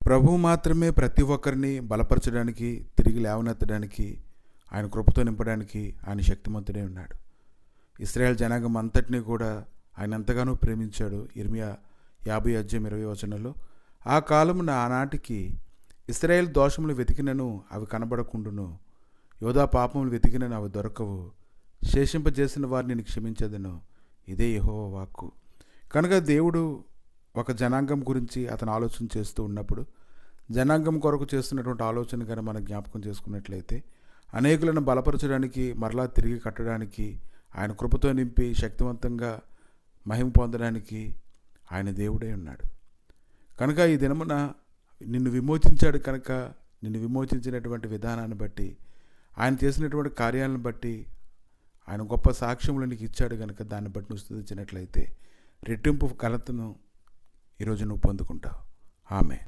ప్రభువు మాత్రమే ప్రతి ఒక్కరిని బలపరచడానికి, తిరిగి లేవనెత్తడానికి, ఆయన కృపతో నింపడానికి ఆయన శక్తిమంతుడే ఉన్నాడు. ఇశ్రాయేల్ జనాంగం అంతటినీ కూడా ఆయన ఎంతగానో ప్రేమించాడు. ఇర్మియా 50:20 ఆ కాలమున ఆనాటికి ఇశ్రాయేల్ దోషములు వెతికినను అవి కనబడకుండును, యోధా పాపములు వెతికినను అవి దొరకవు, శేషింపజేసిన వారిని నేను క్షమించదను, ఇదే యెహోవా వాక్కు. కనుక దేవుడు ఒక జనాంగం గురించి అతను ఆలోచన చేస్తూ ఉన్నప్పుడు, జనాంగం కొరకు చేస్తున్నటువంటి ఆలోచన కానీ మనం జ్ఞాపకం చేసుకున్నట్లయితే, అనేకులను బలపరచడానికి, మరలా తిరిగి కట్టడానికి, ఆయన కృపతో నింపి శక్తివంతంగా మహిమ పొందడానికి ఆయన దేవుడై ఉన్నాడు. కనుక ఈ దినమున నిన్ను విమోచించాడు కనుక, నిన్ను విమోచించినటువంటి విధానాన్ని బట్టి, ఆయన చేసినటువంటి కార్యాలను బట్టి, ఆయన గొప్ప సాక్ష్యములు నీకు ఇచ్చాడు కనుక దాన్ని బట్టి నువ్వు స్తుతించినట్లయితే రెట్టింపు ఘనతను ఈరోజు నువ్వు పొందుకుంటావు. ఆమేన్.